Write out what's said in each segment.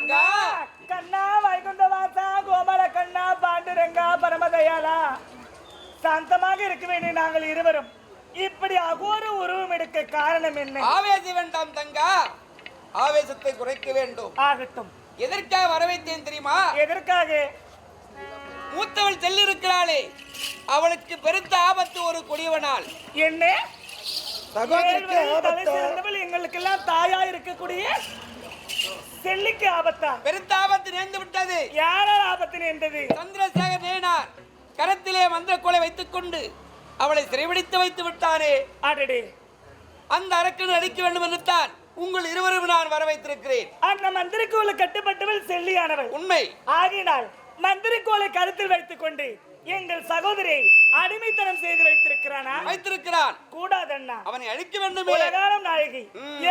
தங்கா கண்ணா வைகுண்ட வாசா கோபால கண்ணா பாண்டுரங்கா பரமதயாலா சாந்தமாக இருக்க வேண்டிய நாங்கள் இருவரும் இப்படி அகோர உருவம் எடுக்க காரணம் என்ன? ஆவேசம் வேண்டாம் தங்கா, ஆவேசத்தை குறைக்க வேண்டும். ஆகட்டும். எதற்காக வரவைத்தேன் தெரியுமா? எதற்காக? மூத்தவள் செல்லிருக்கிறாளே, அவளுக்கு பெருத்த ஆபத்து ஒரு கொடியவனால். என்ன? எங்களுக்கு எல்லாம் தாயா இருக்கக்கூடிய செல்லிக்கு ஆபத்தா? பெருத்த ஆபத்து நேர்ந்து விட்டது. யாரால் ஆபத்து நேர்ந்தது? சந்திரசேகர் நேனார் கரத்திலே மந்திரக்கோலை வைத்துக் கொண்டு அவளை சிறைபிடித்து வைத்து விட்டாரே. ஆடடே, அந்த அரக்கனை அடிக்க வேண்டும் என்று தான் உங்கள் இருவரும் நான் வர வைத்திருக்கிறேன். அந்த மந்திரக்கோலை கட்டுப்பட்டவள் செல்லியானவள். உண்மை. ஆகினால் மந்திரக்கோலை கருத்தில் வைத்துக் கொண்டு எங்கள் சகோதரி அடிமைத்தனம் செய்து வைத்திருக்கிறானா? வைத்திருக்கிறான். கூடாதண்ணா, அவனை அழிக்க வேண்டும். உலகாலம் நாயகி,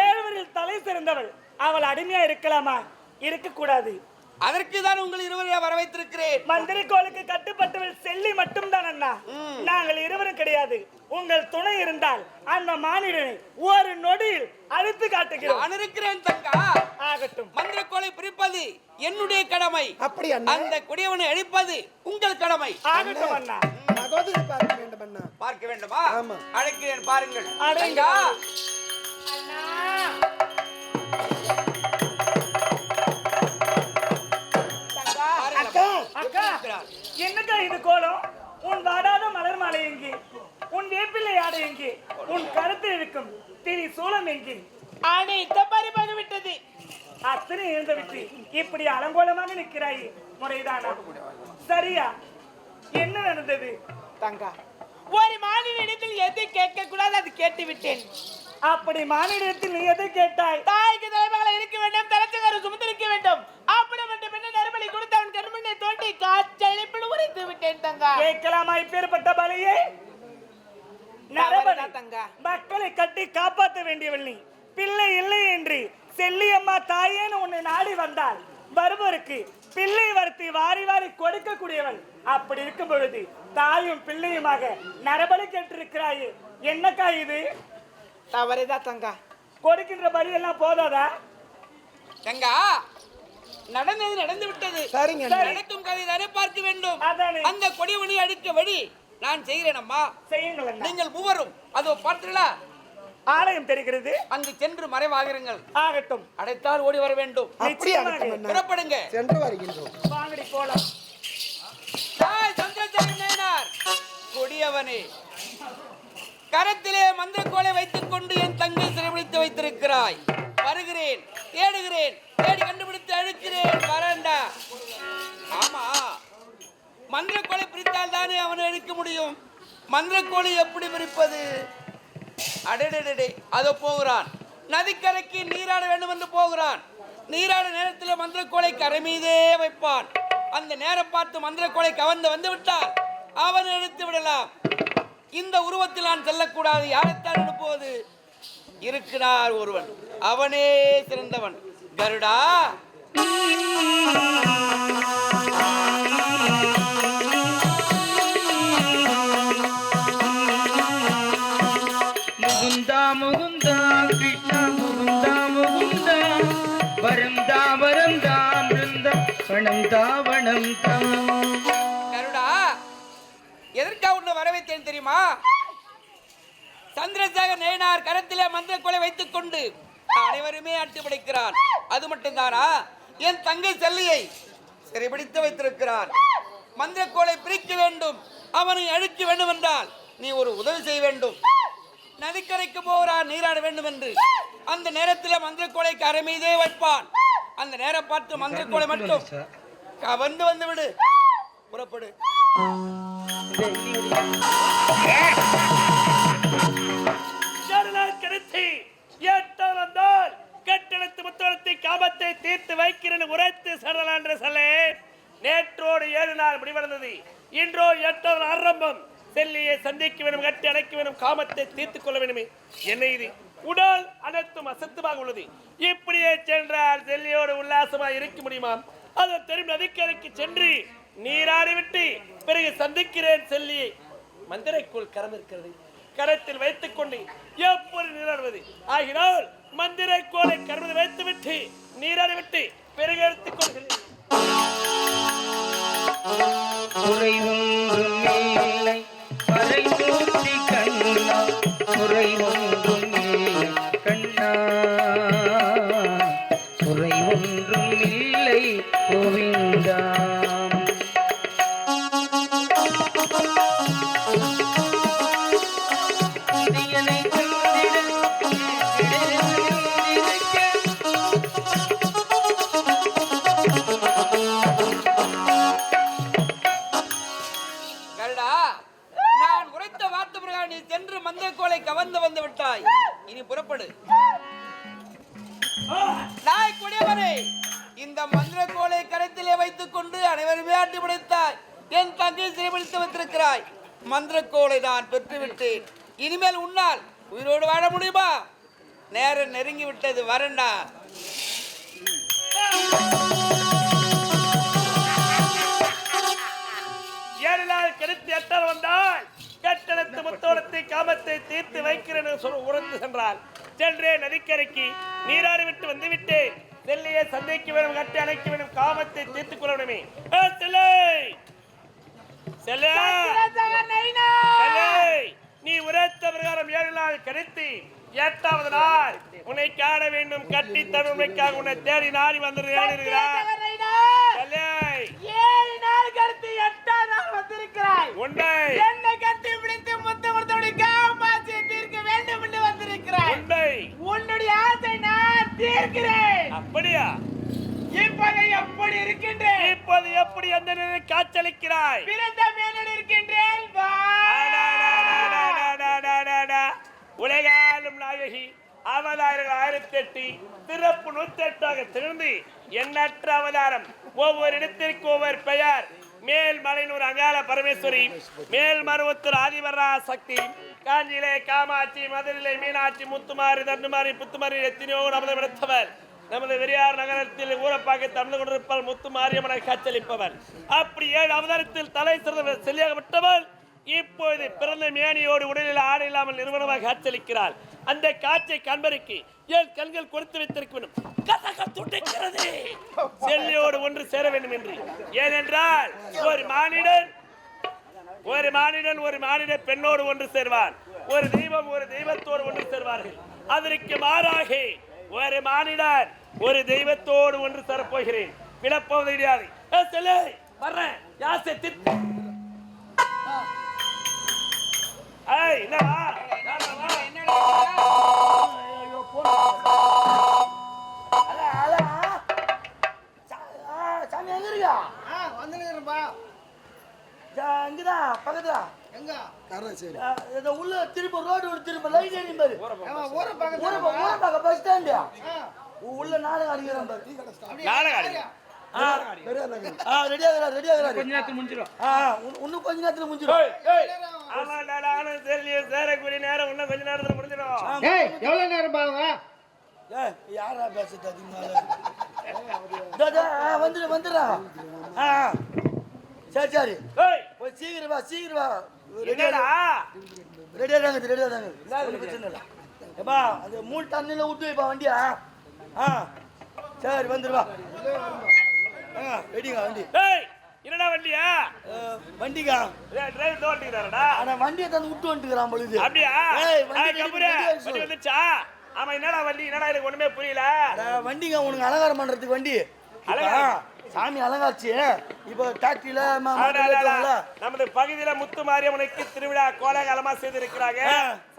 ஏழுவரில் தலை சிறந்தவள், அவள் அடிமையா இருக்கலாமா? இருக்க கூடாது. அதற்கு தான் உங்கள் இருவரையும் வர வைத்திருக்கிறேன். மந்திரக்கோளுக்கு கட்டுப்பட்டவள் செல்லி மட்டும்தான் அண்ணா, நாங்கள் இருவரும் கிடையாது. உங்கள் துணை இருந்தால் அந்த மானிடனை ஒரு நொடியில் அழித்து காட்டுகிறோம். நான் இருக்கிறேன் தங்கா. ஆகட்டும். மந்திரக்கோலை பிரிப்பது என்னுடைய கடமை. அப்படி அந்த கொடியவனை அழிப்பது உங்கள் கடமை. ஆகட்டும் அண்ணா. சகோதரி பார்க்க வேண்டும் அண்ணா. பார்க்க வேண்டுமா? ஆமா. அழைக்கிறேன், பாருங்கள். தங்கா என்னக்கா இது கோலம்? உன் வாடாத மலர் மாலை எங்கே? உன் வேப்பிலை ஆடை எங்கே? உன் கருத்தில் இருக்கும் திரி சூலம் எங்கே? அனைத்து பறிபோய் விட்டது. அத்தனை எழுந்து விட்டு இப்படி அலங்கோலமாக நிற்கிறாய், முறைதானா? சரியா? என்ன நடந்தது தங்கா? ஒரு மாநிலத்தில் எதை கேட்க கூடாது அது கேட்டு விட்டேன். அப்படி மாநிலத்தில் நீ எதை கேட்டாய்? தாய்க்கு தலைமகளை இருக்க வேண்டும், தலைச்சகார சுமந்திருக்க வேண்டும். அப்படிப்பட்ட பெண்ணை நரபலி கொடுத்து அவன் கண்மண்ணை தோண்டி காற்றழிப்பில் உரைத்து விட்டேன் தங்கா. கேட்கலாமா இப்பேற்பட்ட பலியை? நரபலி தங்கா, மக்களை கட்டி காப்பாற்ற வேண்டியவள் நீ. பிள்ளை இல்லை என்று செல்லியம்மா தாயேன்னு உன்னை நாடி வந்தால் வருவருக்கு பிள்ளை வருத்தி வாரி வாரி கொடுக்கக்கூடியவள். அப்படி இருக்கும் பொழுது தாயும் பிள்ளையுமாக நரபலி கேட்டிருக்கிறாயே, என்னக்கா இது? தவறுதான் தங்கா. கொடுக்கின்ற பலி எல்லாம் போதாதா தங்கா? நடந்தது நடந்து விட்டது. சரிங்க. நடக்கும் கதை தானே பார்க்க வேண்டும். அந்த கொடியவனை அடிக்க வழி நான் செய்கிறேன் அம்மா. செய்யுங்கள். நீங்கள் மூவரும் அதோ பார்த்தீங்களா? ஆலயம் தெரிகிறது, அங்கு சென்று மறைவாகிறீர்கள். ஆகட்டும். அடைத்தால் ஓடி வர வேண்டும். புறப்படுங்க. சென்று வருகின்றோம். வாங்கடி போலாம். சந்திரசேகர் நேனார் கொடியவனே, கரத்திலே மந்திரக்கோலை வைத்துக் கொண்டு என் தங்கை சிறைபிடித்து வைத்திருக்கிறாய். வருகிறேன், தேடுகிறேன், தேடி கண்டுபிடித்து அழுக்கிறேன். வரண்டா. ஆமா, மந்திரக்கோலை பிரித்தால் தானே அவனை அழிக்க முடியும். மந்திரக்கோலை எப்படி பிரிப்பது? அடடே, அதோ போகிறான். நதிக்கரைக்கு நீராட வேண்டும் என்று போகிறான். நீராட நேரத்தில் மந்திரக்கோலை கரை மீதே வைப்பான். அந்த நேரம் பார்த்து மந்திரக்கோலை கவர்ந்து வந்து விட்டால் அவனை எடுத்து விடலாம். இந்த உருவத்தில் நான் செல்லக்கூடாது. யாரைத்தான் அனுப்புவது? இருக்கிறார் ஒருவன், அவனே சிறந்தவன். கருடா, முகுந்தா முகுந்தா கிருஷ்ணா முகுந்தா முகுந்தா வரம் தா மிருந்தா வனம் தா. கருடா, எதற்காக உன்னை வரவைத்தேன் தெரியுமா? சந்திரசேகர் நேனார் கரத்திலே மந்திரக்கோலை வைத்துக் கொண்டு அனைவருமே அட்டுப்படைக்கிறான். அது மட்டும்தானா? என் தங்கை செல்லியை சிறைபிடித்து வைத்திருக்கிறான். மந்திரக்கோலை பிரிக்க வேண்டும், அவனை அழிக்க வேண்டும் என்றால் நீ ஒரு உதவி செய்ய வேண்டும். நதிக்கரைக்கு போகிறான் நீராட வேண்டும் என்று. அந்த நேரத்தில் மந்திரக்கோலை கரை மீதே வைப்பான். அந்த நேரம் பார்த்து மந்திரக்கோலை மட்டும் கவர்ந்து வந்து விடு. புறப்படு. கட்டணத்து முத்தளத்தை காபத்தை தீர்த்து வைக்கிறேன் உரைத்து சரலான்ற சொல்லே. நேற்றோடு 7 நாள் முடிவடைந்தது. இன்றோ 8வது ஆரம்பம். செல்லியை சந்திக்க வேண்டும், கட்டி அணைக்க வேண்டும், காமத்தை தீர்த்துக் கொள்ள வேண்டுமே. என்ன இது? உடல் அனைத்தும் அசத்துமாக உள்ளது. இப்படியே சென்றால் செல்லியோடு உல்லாசமாக இருக்க முடியுமா? அது தெரியும். நதிக்கரைக்கு சென்று நீராடி விட்டு பிறகு சந்திக்கிறேன் செல்லியை. மந்திரைக்குள் கரம் இருக்கிறது, கரத்தில் வைத்துக் கொண்டு எப்படி நீராட வருவது. ஆகினால் மந்திர கோலை கருவில் வைத்து விட்டு நீராடி விட்டு பிறகு எடுத்துக் கொள்கிறேன். குறைவொன்றும் இல்லை மறைமூர்த்தி கண்ணா, குறைவொன்றும் இல்லை கண்ணா, குறைவொன்றும் இல்லை கோவிந்தா. நீ சென்று மந்திரக்கோலை கவர்ந்து வந்து விட்டாய். இனி புறப்படு. நாய் குடியவரே, இந்த மந்திரக்கோலை கரத்திலே வைத்துக் கொண்டு அனைவருமே ஆட்டி படைத்தாய். என் தங்கை சிறைபிடித்து வைத்திருக்கிறாய். மந்திரக்கோலை நான் பெற்றுவிட்டேன். இனிமேல் உன்னால் உயிரோடு வாழ முடியுமா? நேரம் நெருங்கி விட்டது. வரண்டா. ஏழு நாள் கெடுத்து எட்டால் வந்தால் கட்டணத்து முத்தோடத்தை காமத்தை தீர்த்து வைக்கிறேன் உறந்து சென்றால் சென்றே நதிக்கரைக்கு நீராடி விட்டு வந்து விட்டேன். செல்லையே சந்தைக்கு வேணும், கட்டி அணைக்க வேணும், காமத்தை தீர்த்துக் கொள்ள வேணுமே. நீ உரைத்த பிரகாரம் 7 நாள் கழித்து 8வது நாள் உன்னை காண வேண்டும், கட்டி தருமைக்காக உன்னை தேடி நாடி வந்து உன்னை என்னை கட்டி பிடித்து முத்து கொடுத்தவனை காப்பாற்றி தீர்க்க வேண்டும் என்று வந்திருக்கிறாய். உன்னுடைய ஆசை நான் தீர்க்கிறேன். அப்படியா? இப்போது எப்படி இருக்கின்றேன்? இப்போது எப்படி அந்த நிலை காட்சளிக்கிறாய்? பிறந்த மேனன் இருக்கின்றேன். உலகாலும் நாயகி அவதாரங்கள் 1008 சிறப்பு 108 திறந்து எண்ணற்ற அவதாரம். ஒவ்வொரு இடத்திற்கு ஒவ்வொரு பெயர். மேல்மலையனூர் அங்காள பரமேஸ்வரி, மேல்மருவத்தூர் ஆதிவரா சக்தி, காஞ்சியிலே காமாட்சி, மதுரையிலே மீனாட்சி, முத்துமாரி, தண்டுமாரி, புத்துமாரி எத்தனையோ நமது விடுத்தவர். நமது வெறியார் நகரத்தில் ஊரப்பாக தமிழ் கொண்டிருப்பால் முத்துமாரியம்மனை காட்சளிப்பவர். அப்படி 7 அவதாரத்தில் தலை சிறந்த செல்லியாக விட்டவர் இப்போது பிறந்த மேனியோடு உடலில் ஆடை இல்லாமல் நிறுவனமாக காட்சளிக்கிறார். அந்த காட்சியை காண்பதற்கு என் கண்கள் கொடுத்து வைத்திருக்க வேண்டும். துடைக்கிறது செல்லியோடு ஒன்று சேர வேண்டும் என்று. ஏனென்றால் ஒரு மானிடன் பெண்ணோடு ஒன்று சேர்வான், ஒரு தெய்வம் ஒரு தெய்வத்தோடு ஒன்று சேர்வார்கள். அதற்கு மாறாக ஒரு மானிடன் ஒரு தெய்வத்தோடு ஒன்று சேரப்போகிறேன். விடப்போவது கிடையாது. வர்றேன். உள்ள திரும்ப ரோடு திரும்ப லைட் ஏறி பாரு. பஸ் ஸ்டாண்ட் உள்ள நாடகம் அடிக்கிறான் பாரு. இன்னும் கொஞ்ச நேரத்துல முடிஞ்சிடும். சேரக்கூடிய நேரம் இன்னும் கொஞ்ச நேரத்துல முடிஞ்சிடும். எவ்வளவு நேரம் பாருங்க. யாரா பேசுறது வந்துடுறா. சரி சரி போய் சீக்கிரம் வா. ரெடியா தாங்க. ஏப்பா அந்த 3 டன்னில் விட்டு வைப்பா வண்டியா. சரி வந்துருவா. ரெடிங்க வண்டி. என்னடா வண்டியா? வண்டிக்கா டிரைவர் தோட்டிக்கிறாரடா. ஆனா வண்டியை தந்து விட்டு வந்துக்கிறான் பொழுது. அப்படியா? வண்டி வந்துச்சா? ஆமா. என்னடா வண்டி? என்னடா எனக்கு ஒண்ணுமே புரியல. வண்டிங்க உனக்கு அலங்காரம் பண்றதுக்கு வண்டி. சாமி அலங்காச்சு. இப்ப டாக்டில நமது பகுதியில முத்து மாரியம்மனுக்கு திருவிழா கோலாகலமா செய்திருக்கிறாங்க.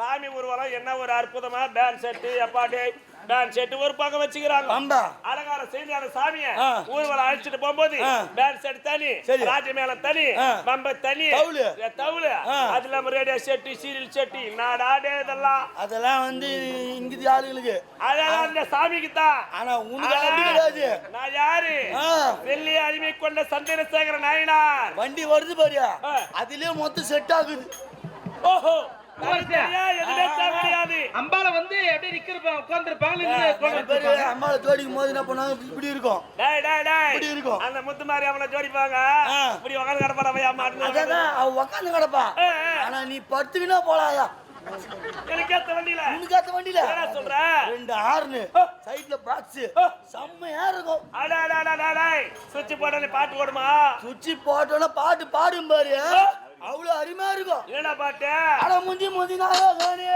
சாமி ஊர்வலம் என்ன ஒரு அற்புதமா டான்ஸ் செட்டு எப்பாடி டான்ஸ் செட்டு ஒரு பக்கம் வச்சுக்கிறாங்க. அலங்காரம் செய்து அந்த சாமிய ஊர்வலம் அழைச்சிட்டு போகும்போது டான்ஸ் செட் தனி, ராஜமேளம் தனி, பம்ப தனி, தவுளு, அதுல ரேடியோ செட்டு, சீரியல் செட்டு, நாடாடே இதெல்லாம் அதெல்லாம் வந்து இங்கிட்டு ஆளுங்களுக்கு. அதெல்லாம் அந்த சாமிக்கு தான். ஆனா உனக்கு நான் யாரு? வெள்ளி அடிமை கொண்ட சந்திரசேகர நாயனார். வண்டி வருது பாரியா, அதுலயே மொத்தம் செட் ஆகுது. ஓஹோ அம்பால வந்து எப்படி நிக்கிறப்ப உட்கார்ந்திருப்பாங்க. அம்பால ஜோடிக்கும் போது என்ன பண்ணுவாங்க? இப்படி இருக்கும். அந்த முத்துமாரி அவனை ஜோடிப்பாங்க. இப்படி உட்காந்து கிடப்பா. அவ உட்காந்து கிடப்பா. ஆனா நீ படுத்துக்கினா போலாயா? எனக்கு ஏத்த வண்டியில உனக்கு ஏத்த வண்டியில என்ன சொல்ற 2 ஹார்ன் சைடுல பாக்ஸ் செம்மையா இருக்கும். சுவிட்ச் போட பாட்டு ஓடுமா? சுவிட்ச் போட்டோன்னா பாட்டு பாடும் பாரு, அவ்வளவு அருமையா இருக்கும். என்னடா பாட்டு? அட முந்தி முந்தி நாயகனே,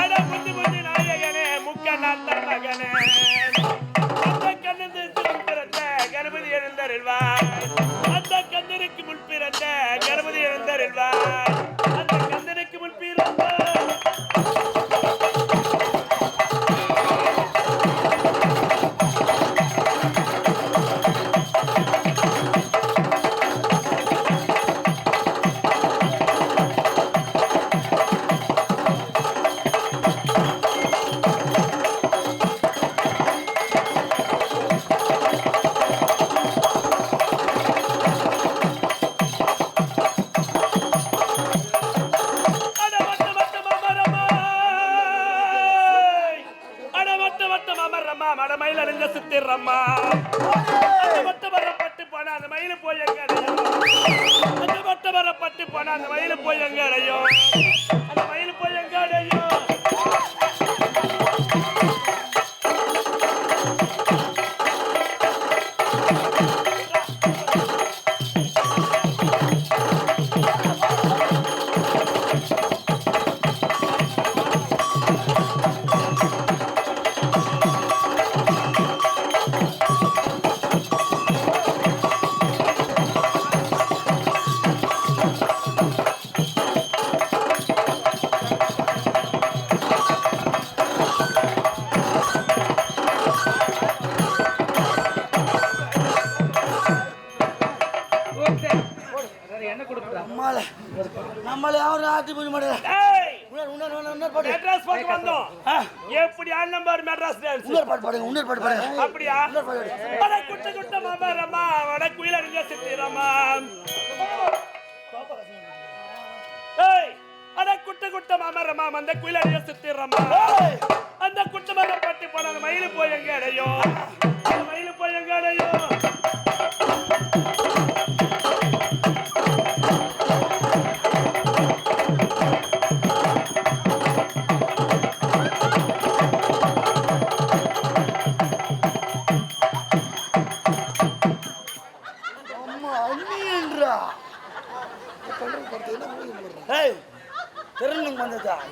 அட முந்தி முந்தி நாயகனே, முக்கநாத்த மகனே, அந்த கண்ணனுக்கு முன் பிறந்த கணபதி எழுந்தருள்வார், அந்த கண்ணனுக்கு முன் பிறந்த கணபதி எழுந்தருள்வார், அந்த கண்ணனுக்கு முன் பிறந்த மடமயில் அணிந்த சித்திரம்மா மட்ட வரப்பட்டு போன அந்த மயில போய் எங்க அடையும், அந்த மட்ட வரப்பட்டு போன அந்த மயில போய் எங்க அடையும், அந்த மயில போய் எங்க அடையும். என்ன கொடுக்குறா? நம்மள யாரும் ஆட்டி போய் மாட்டேன். ஏய், பாட்டு மெட்ராஸ் பக்கம் வந்தோம். எப்படி ஆடினம் பாரு மெட்ராஸ் டான்ஸ். பாடுங்க. அப்படியா? வட குட்ட குட்ட மாமா ரமா, வட குயில அணிந்த சித்திரம்மா. ஏய், அட குட்ட குட்ட மாமா ரமா, அந்த குயில அணிந்த சித்திரம்மா, அந்த குட்ட மரம் பட்டு போன அந்த மயிலு போய் எங்க அடையும், அந்த மயிலு போய் எங்க அடையும்.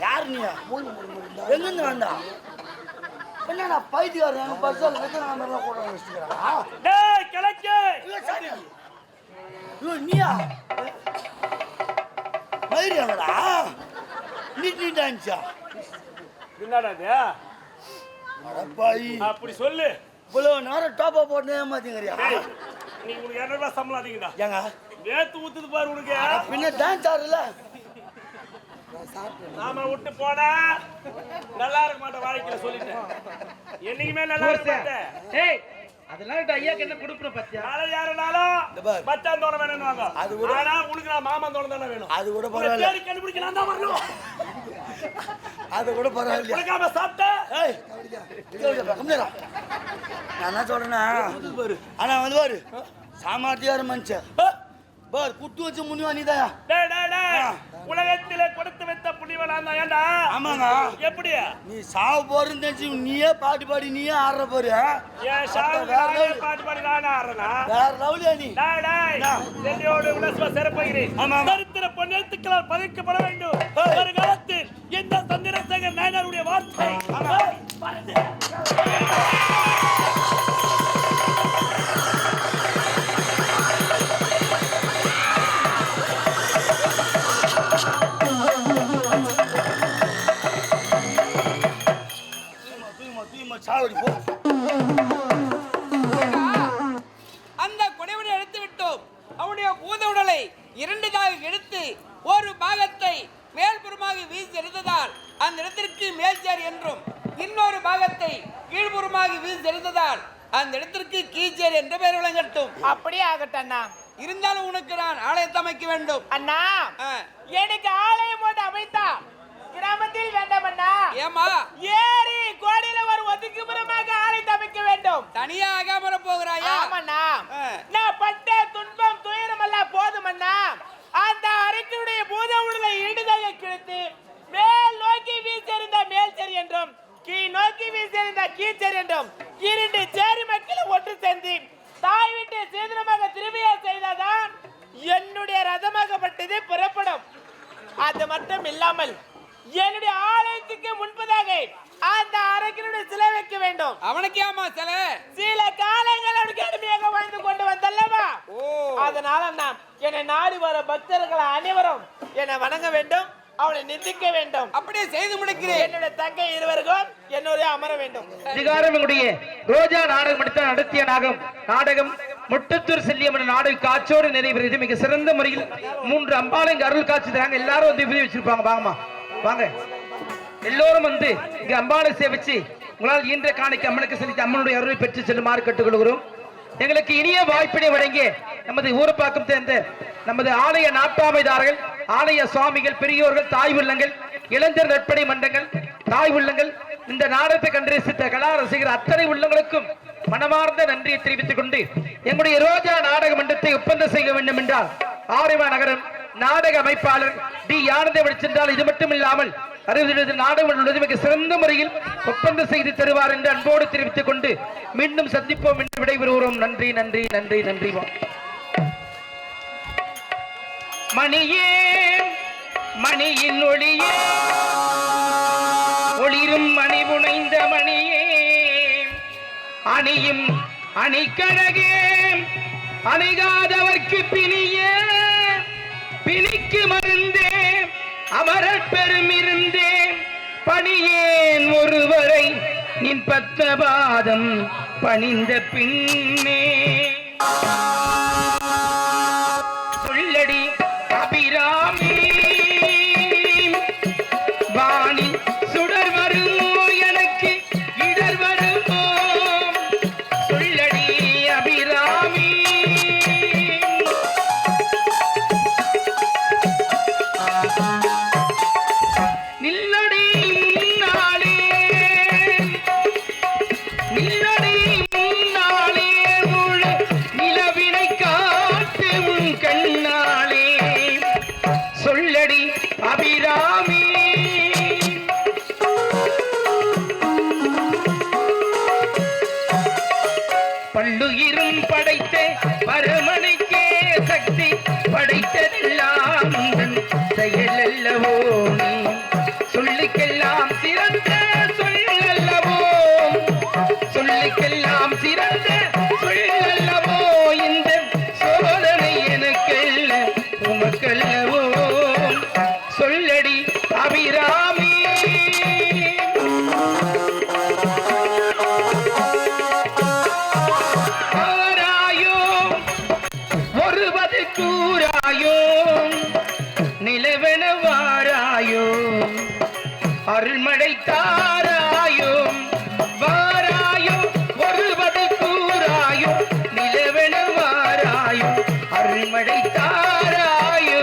யாரு நீ? எங்கிருந்து வந்தா? என்ன பைத்தியார் பஸ்ஸால் கூட வச்சுக்கிறான். டேய் கிழக்கு, நீயா மயிரியாங்கடா? நீட்டாச்சா என்னடா இது? அடப்பாய், அப்படி சொல்லு. இவ்வளவு நேரம் டாப்பா போட்டு ஏமாத்திங்கறியா? நீ உனக்கு 200 ரூபாய் சம்பளம் அதிகடா. ஏங்க வேத்து ஊத்துது பாரு உனக்கு. பின்ன டான்ஸ் ஆடுல நாம விட்டு போனா நல்லா இருக்க மாட்டேன் வாழ்க்கையில, சொல்லிட்டேன். என்னைக்குமே நல்லா இருக்க மாட்டேன். ஏய், அதெல்லாம் ஐயாக்கு என்ன கொடுக்கணும் பத்தியா? நாளை யாருனாலும் மச்சான் தோண வேணும்னுவாங்க. அது கூட ஆனா உனக்கு நான் மாமன் தோண தானே வேணும். அது கூட பரவாயில்ல. தேடி கண்டுபிடிக்க நான் தான் வரணும். அது கூட பரவாயில்ல. உனக்காம சாப்பிட்ட நான் என்ன சொல்றேன்னா, ஆனா வந்து பாரு சாமர்த்தியாரு மனுஷன் பார், குத்து வச்சு முன்னிவா நீதாயா? டேய் டேய் டேய், உலகத்திலே கொடுத்து வைத்த புண்ணியவனா நான். ஏண்டா? ஆமாங்க. எப்படி நீ சாவு போறன்னு தெரிஞ்சு நீயே பாட்டு பாடி நீயே ஆடுற பாரு. ஏன் சாவு பாட்டு பாடி நான் ஆடுறேனா? வேற லவ்லியா நீ? டேய் டேய், செல்லியோடு உலசவ சிறப்புகிறேன். சரித்திர பொன்னெழுத்துக்களால் பதிக்கப்பட வேண்டும். ஒரு காலத்தில் இந்த சந்திரசேகர் நாயனாருடைய வார்த்தை பறந்து சாவடி போ. அந்த குடைவனை எடுத்து விட்டோம். அவனுடைய பூத உடலை 2 எடுத்து ஒரு பாகத்தை மேல்புறமாக வீசி எறிந்ததால் அந்த இடத்திற்கு மேல்சேர் என்றும், இன்னொரு பாகத்தை கீழ்புறமாக வீசி எறிந்ததால் அந்த இடத்திற்கு கீழ்சேர் என்ற பெயர் விளங்கட்டும். அப்படியே ஆகட்டும் அண்ணா. இருந்தாலும் உனக்கு நான் ஆலயத்தை அமைக்க வேண்டும். அண்ணா, எனக்கு ஆலயம் போது அமைத்தா கிராமத்தில் வேண்டாம் அண்ணா. ஏமா? ஏரி கோடியில ஒரு ஒதுக்குப்புறமாக ஆலயத்தை அமைக்க வேண்டும். தனியாக அமர போகிறாயா? ஆமாண்ணா. நான் பட்ட துன்பம் துயரம் எல்லாம் போதும் அண்ணா. அந்த அறைக்கு அவருடைய பூத உடலை ஈடுதாக கிழித்து மேல் நோக்கி வீசியிருந்த மேல் சரி என்றும் கீழ் நோக்கி வீசியிருந்த கீழ்ச்சரி என்றும் இரண்டு சேரி மக்களை ஒன்று சேர்ந்து தாய் விட்டு சீதனமாக திரும்பிய செய்தாதான் என்னுடைய ரதமாகப்பட்டது புறப்படும். அது மட்டும் இல்லாமல் என்னுடைய ஆலயத்துக்கு முன்பதாக அந்த அரக்கனுடைய சிலை வைக்க வேண்டும். அவனுக்கு ஆமா சிலை சில காலங்கள் அவனுக்கு அடிமையாக வாழ்ந்து கொண்டு வந்தல்லவா. அதனால நான் என்னை நாடி வர பக்தர்கள் அனைவரும் என்னை வணங்க வேண்டும், அவளை நிந்திக்க வேண்டும். அப்படியே செய்து முடிக்கிறேன். என்னுடைய தங்கை இருவருக்கும் என்னுடைய அமர வேண்டும். அதிகாரம் எங்களுடைய ரோஜா நாடகம் எடுத்த நடத்திய நாடகம் முட்டத்தூர் செல்லியம் நாடக காட்சியோடு நிறைவேறது மிக சிறந்த முறையில் 3 அம்பாளைங்க அருள் காட்சி தராங்க. எல்லாரும் வந்து விதி வச்சிருப்பாங்க. வாங்கம்மா வாங்க, எல்லோரும் வந்து இங்க அம்பாளை சேவிச்சு உங்களால் ஈன்ற காணிக்க அம்மனுக்கு செலுத்தி அம்மனுடைய அருளை பெற்று செல்லுமாறு கேட்டுக்கொள்கிறோம். எங்களுக்கு இனிய வாய்ப்பினை வழங்கிய நமது ஊரப்பாக்கம் சேர்ந்த நமது ஆலய நாட்டாமைதாரர்கள், ஆலய சுவாமிகள், பெரியோர்கள், தாய் உள்ளங்கள், இளைஞர் நட்படை மன்றங்கள், தாய் உள்ளங்கள், இந்த நாடகத்தை கண்டறிசித்த கலா ரசிகர் அத்தனை உள்ளங்களுக்கும் மனமார்ந்த நன்றியை தெரிவித்துக் கொண்டு எங்களுடைய ரோஜா நாடக மன்றத்தை ஒப்பந்தம் செய்ய வேண்டும் என்றால் ஆரிமா நகரம் நாடக அமைப்பாளர் டி ஆனந்தவன் சென்றால் இது மட்டும் இல்லாமல் 60 நாடகம் மிக சிறந்த முறையில் ஒப்பந்தம் செய்து தருவார் என்று அன்போடு தெரிவித்துக் கொண்டு மீண்டும் சந்திப்போம் என்று விடைபெறுகிறோம். நன்றி நன்றி நன்றி நன்றி. மணியே மணியின் ஒளியே ஒளிரும் மணி புனைந்த மணியே அணியும் அணிக்கழகே அணிகாதவர்க்கு பிணியே பிணிக்கு மருந்தே அமரர் பெருமிருந்தே பணியேன் ஒருவரை நின் பத்த பாதம் பணிந்த பின்னே சொல்லடி அபிராமி வாணி சுடர் வருமோ எனக்கு இடர் வருமோ சொல்லடி அபிராமி நில்லடி நாளே நில்லடி நாளே முழு நிலவினை காட்டு உன் கண்ணாலே சொல்லடி அபிராமி பல்லுயிரும் படைத்த பரமனுக்கே சக்தி படைத்ததெல்லாம் உந்தன் செயல் அல்லவோ நீ சொல்லுக்கெல்லாம் சிறந்த சொல்லல்லவோ சொல்லுக்கெல்லாம் சிறந்த சொல்லல்லவோ இந்த சோதனை எனக்கல்ல உமக்கல்லவோ சொல்லடி அபிராமி ஆராயோ ஒருவது கூறாயோ நிலவென வாராயோ அருள்மழை தாராயோ வாராயோ ஒருவது கூறாயோ நிலவென வாராயோ அருள்மழை தாராயோ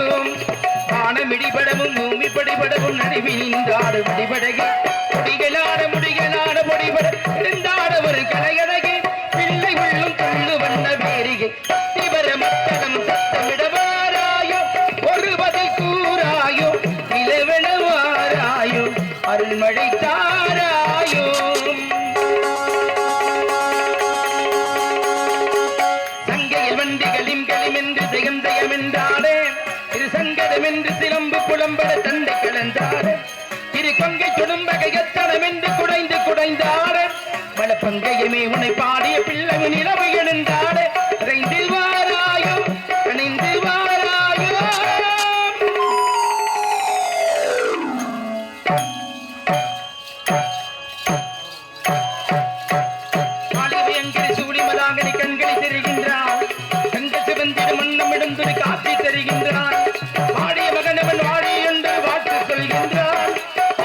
வானமிடிபடவும் பூமி படிபடவும் நடுவி நின்றாடு முடிபடகே முடிகளாட முடிகளாட முடிபட இருந்தாட ஒரு கலையழகே பிள்ளை உள்ளும் துள்ளு வண்ண வேரிகை திவர மக்களும் சத்தமிட வாராயோ ஒருவதை கூறாயோ நிலவென வாராயோ அருள்மழை தாராயோ சங்கையில் வண்டிகளின் களிமென்று திகந்தயம் என்றாடே இரு சங்கடம் என்று சிலம்பு புலம்பட தண்டை கலந்தாட இரு கொங்கை துடும்பகையத்தனம் என்று குடைந்து குடைந்தாட வளப்பங்கையுமே உன்னை பாடிய பிள்ளை நிலவு எழுந்தாட இறைந்து வாராயோ அணிந்து வாராயோ ஆலிவியங்கிரி சூடி மதாங்கனி கண்களை தெரிகின்றான் கண்கள் சிவந்திடு மண்ணும் இடந்துரை காட்சி தெரிகின்றான் ஆடிய மகனவன் வாடி என்று வாட்டு சொல்கின்றான்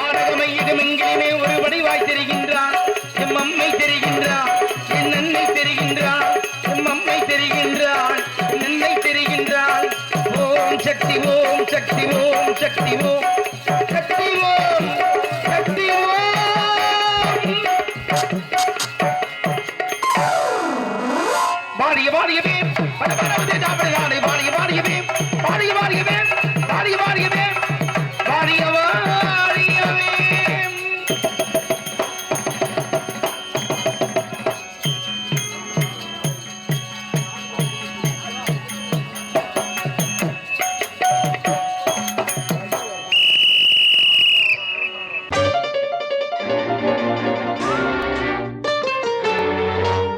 ஆடகமை இது எங்கிலுமே ஒரு வடிவாய் தெரிகின்றான் எம் அம்மை தெரிகின்றான் என் நன்மை தெரிகின்றான் எம் அம்மை தெரிகின்றான் நன்மை தெரிகின்றான் ஓம் சக்தி ஓம் சக்தி ஓம் சக்தி ஓம்